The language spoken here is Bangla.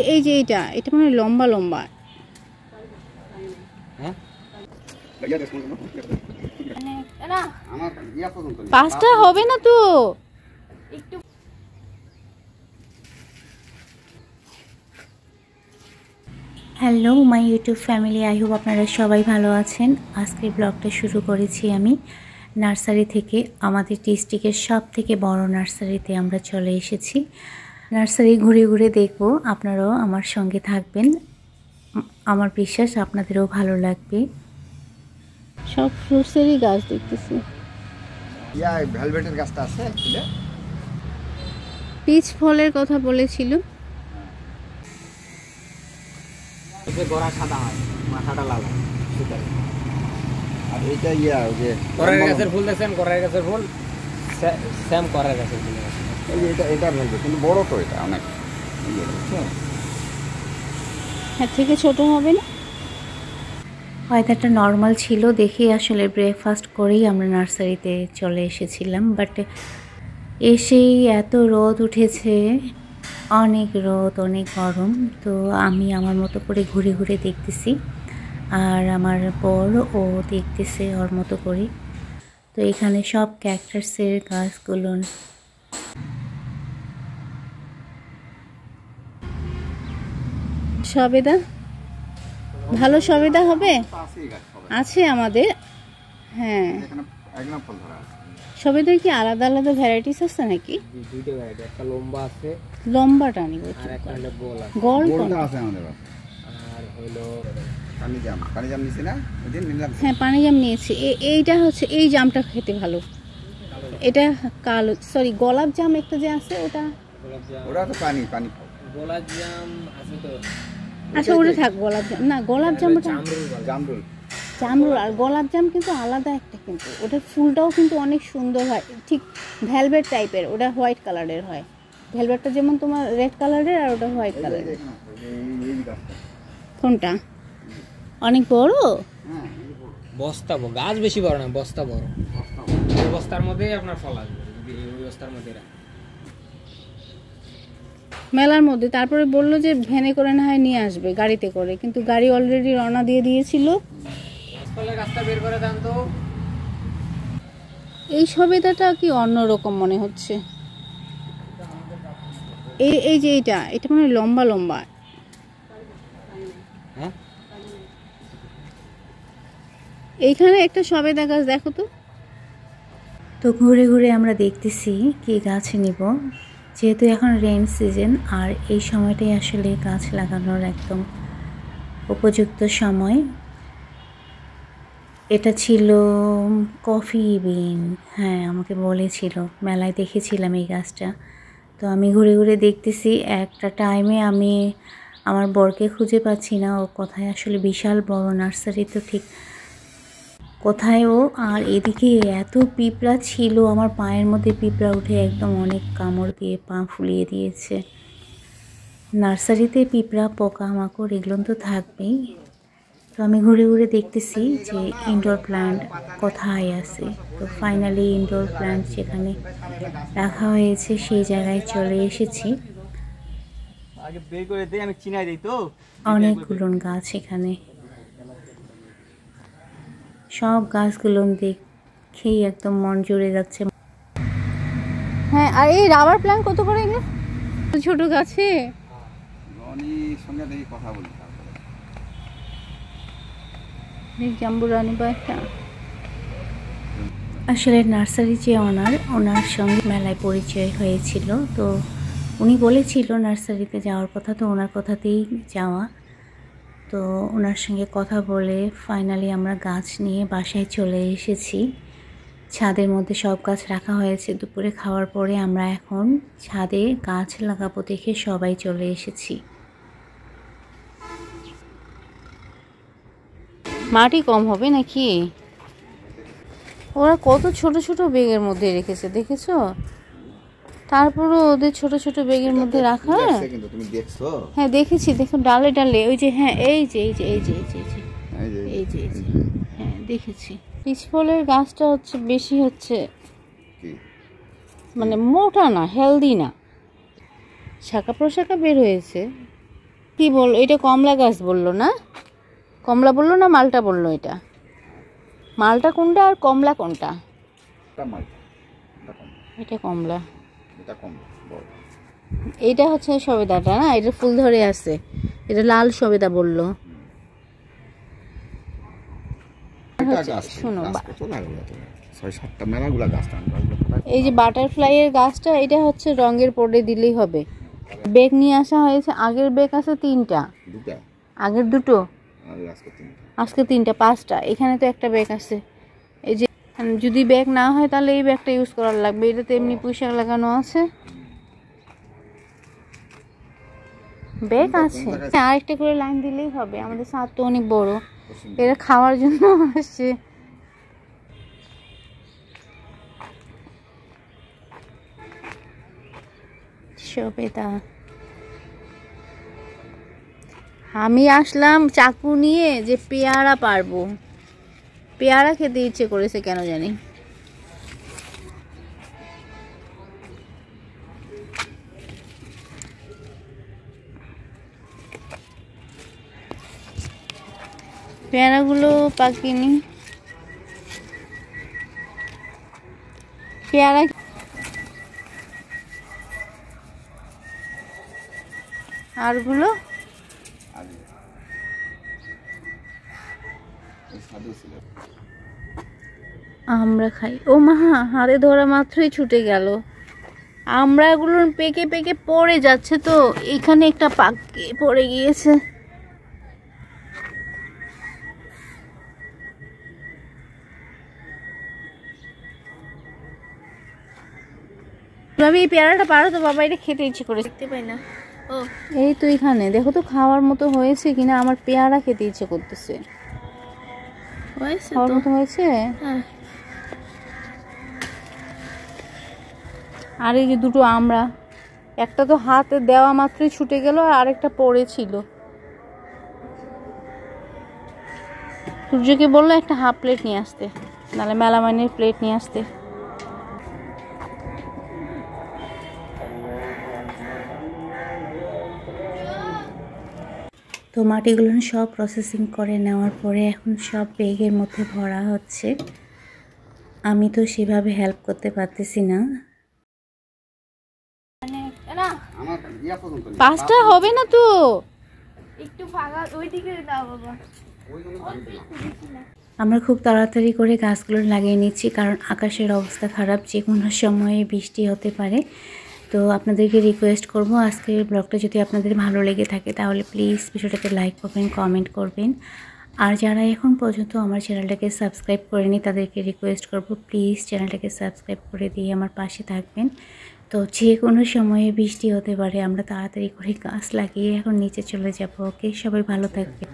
এই যে এটা মানে লম্বা লম্বা। হ্যাঁ, 5টা হবে না তো। Hello my YouTube family, I hope আপনারা সবাই ভালো আছেন। আজকের ব্লগটা শুরু করেছি আমি নার্সারি থেকে। আমাদের ডিস্ট্রিক্টের সব থেকে বড় নার্সারিতে আমরা চলে এসেছি। নার্সারি ঘুরে ঘুরে দেখব, আপনারাও আমার সঙ্গে থাকবেন। আমার বিশ্বাস আপনাদেরও ভালো লাগবে। সব ফ্রুটসেরই গাছ দেখতেছি। ভেলভেটের গাছটা আছে, পিচ ফলের কথা বলেছিল। গোড়া সাদা হয়, মাথাটা লাল হয়। আর এটা ওই যে করার গাছের ফুল দেখছেন, করার গাছের ফুল সেম করার গাছের ফুল। এটা ভেলভেট, কিন্তু বড় তো এটা অনেক। হ্যাঁ, থেকে ছোট হবে না। ওয়েদারটা নর্মাল ছিল দেখেই আসলে ব্রেকফাস্ট করেই আমরা নার্সারিতে চলে এসেছিলাম। বাট এসেই এত রোদ উঠেছে, অনেক রোদ, অনেক গরম। তো আমি আমার মতো করে ঘুরে ঘুরে দেখতেছি, আর আমার বর ও দেখতেছে ওর মতো করে। তো এখানে সব ক্যাকটাসের গাছগুলো। সবেদা ভালো, সবেদা হবে আছে আমাদের। হ্যাঁ, সবেদার কি আলাদা আলাদা ভ্যারাইটিস আছে নাকি? দুইটা ভ্যারাইটি, একটা লম্বা আছে, লম্বাটা নিব, আর একটা হলো গোল আছে। গোলটা আছে আমাদের কাছে। আর হলো পানি জাম নিছি না ওইদিন নিলাম। হ্যাঁ, পানি জাম নিয়েছি। এইটা হচ্ছে, এই জামটা খেতে ভালো। এটা কালো, সরি গোলাপ জাম একটা যে আছে ওটা। ওটা তো পানি গোলাপ জাম আছে তো। আচ্ছা, ওটা থাক। গোলাপ জাম না, গোলাপ জাম ওটা জামরুল। আর গোলাপ জাম কিন্তু আলাদা একটা, কিন্তু ওটার ফুলটাও কিন্তু অনেক সুন্দর হয়, ঠিক ভেলভেট টাইপের। ওটা হোয়াইট কালারের হয়। ভেলভেটটা যেমন তোমার রেড কালারের, আর ওটা হোয়াইট কালারের। কোনটা অনেক বড়? বস্তা বড়, গাছ বেশি বড় না, বস্তা বড়। এই বস্তার মধ্যে আপনার ফল আসবে, যদি এই বস্তার মধ্যে মেলার মধ্যে। তারপরে বললো যে ভ্যানে করে না হয় নিয়ে আসবে, গাড়িতে করে, কিন্তু গাড়ি অলরেডি রওনা দিয়ে দিয়েছিল। গাছটা বের করে দেন তো। এই সবেদাটা কি অন্যরকম মনে হচ্ছে। এই যে এটা মানে লম্বা লম্বা। হ্যাঁ, এইখানে একটা সবেদা গাছ দেখো তো। তো ঘুরে ঘুরে আমরা দেখতেছি কি গাছ নিব, যেহেতু এখন রেইন সিজন, আর এই সময়টাই আসলে গাছ লাগানোর একদম উপযুক্ত সময়। এটা ছিল কফি বিন। হ্যাঁ, আমাকে বলেছিল, মেলায় দেখেছিলাম এই গাছটা। তো আমি ঘুরে ঘুরে দেখতেছি। একটা টাইমে আমি আমার বরকে খুঁজে পাচ্ছি না, ও কোথায়। আসলে বিশাল বড় নার্সারি, তো ঠিক কোথায় ও। আর এদিকে এত পিঁপড়া ছিল, আমার পায়ের মধ্যে পিঁপড়া উঠে একদম অনেক কামড় দিয়ে পা ফুলিয়ে দিয়েছে। নার্সারিতে পিঁপড়া, পোকামাকড় এগুলো তো থাকবেই। তো আমি ঘুরে ঘুরে দেখতেছি যে ইনডোর প্ল্যান্ট কোথায় আছে। তো ফাইনালি ইনডোর প্ল্যান্ট যেখানে রাখা হয়েছে সেই জায়গায় চলে এসেছি। অনেকগুলো গাছ এখানে, সব গাছগুলো দেখেই একদম মন জুড়ে যাচ্ছে। হ্যাঁ, আর এই রাবার প্ল্যান্ট কত করে এগুলো? ছোট গাছে কথা বলি। জাম্বুরানি বা একটা। আসলে নার্সারি যে ওনার সঙ্গে মেলায় পরিচয় হয়েছিল। তো উনি বলেছিল নার্সারিতে যাওয়ার কথা, তো ওনার কথাতেই যাওয়া। তো ওনার সঙ্গে কথা বলে ফাইনালি আমরা গাছ নিয়ে বাসায় চলে এসেছি। ছাদের মধ্যে সব গাছ রাখা হয়েছে। দুপুরে খাওয়ার পরে আমরা এখন ছাদে গাছ লাগাবো দেখে সবাই চলে এসেছি। মাটি কম হবে নাকি? ওরা কত ছোট ছোট বেগের মধ্যে রেখেছে, দেখেছো? তারপরও ওদের ছোট ছোট বেগের মধ্যে রাখা। তুমি দেখছো? হ্যাঁ, দেখেছি। দেখো ডালে ডালে, ওই যে। হ্যাঁ, এই যে হ্যাঁ, দেখেছি। পিচ ফলের গাছটা হচ্ছে বেশি হচ্ছে, মানে মোটা না, হেলদি না, শাখা প্রশাখা বের হয়েছে, কি বললো এটা? কমলা গাছ বললো না? কমলা বললো না মালটা বললো? এটা মালটা কোনটা আর কমলা কোনটা? এটা কমলা, এটা হচ্ছে সবেদাটা না? এটা ফুল ধরে আছে, এটা লাল সবেদা বললো। শোনো, এই যে বাটারফ্লাই এর গাছটা, এটা হচ্ছে রঙের পটে দিলেই হবে। বেগ নিয়ে আসা হয়েছে, আগের বেগ আছে 3টা, আগের 2টো, আজকে 3টা, 5টা। এখানে তো একটা ব্যাগ আছে। এই যে যদি ব্যাগ না হয় তাহলে এই ব্যাগটা ইউজ করার লাগবে। এটা তো এমনি পুঁইশাক লাগানো আছে, ব্যাগ আছে। আরেকটা করে লাইন দিলেই হবে। আমাদের ছাদ তো অনেক বড়, এটা খাওয়ার জন্য আসছে। সবেদা। আমি আসলাম চাকু নিয়ে যে পেয়ারা পারবো, পেয়ারা খেতে ইচ্ছে করেছে কেন জানি। পেয়ারাগুলো পাকিনি, পেয়ারা আরগুলো আমরা খাই। ও মা, হাতে ধরা মাত্রই ছুটে গেল। আমরা এগুলো পেকে পেকে পড়ে যাচ্ছে, তো এখানে একটা পাকে পড়ে গিয়েছে। ভাবি এই পেয়ারাটা পারো তো বাবা? এটা খেতে ইচ্ছে করে, দেখতে পাই না। ও এই তো এখানে দেখো তো খাওয়ার মতো হয়েছে কিনা। আমার পেয়ারা খেতে ইচ্ছে করতেছে। খাওয়ার মতো হয়েছে। আর এই যে 2টো আমরা, একটা তো হাতে দেওয়া মাত্রই ছুটে গেল, আর আরেকটা পড়েছিল। সূর্যকে বললো একটা হাফ প্লেট নিয়ে আসতে, নাহলে মেলামাইনের প্লেট নিয়ে আসতে। তো মাটিগুলো সব প্রসেসিং করে নেওয়ার পরে এখন সব ব্যাগের মধ্যে ভরা হচ্ছে। আমি তো সেভাবে হেল্প করতে পারতেছি না। 5টা হবে না তো, একটু ফাঁকা ওইদিকে দাও বাবা। আমরা খুব তাড়াতাড়ি করে গাছগুলো লাগিয়ে নিচ্ছি, কারণ আকাশের অবস্থা খারাপ, যে কোনো সময়ে বৃষ্টি হতে পারে। তো আপনাদেরকে রিকোয়েস্ট করব, আজকের ব্লগটা যদি আপনাদের ভালো লেগে থাকে তাহলে প্লিজ ভিডিওটাতে লাইক করবেন, কমেন্ট করবেন। আর যারা এখন পর্যন্ত আমার চ্যানেলটাকে সাবস্ক্রাইব করেনি তাদেরকে রিকোয়েস্ট করব, প্লিজ চ্যানেলটাকে সাবস্ক্রাইব করে দিয়ে আমার পাশে থাকবেন। তো যে কোনো সময়ে বৃষ্টি হতে পারে, আমরা তাড়াতাড়ি করে গাছ লাগিয়ে এখন নিচে চলে যাব। ওকে, সবাই ভালো থাকবেন।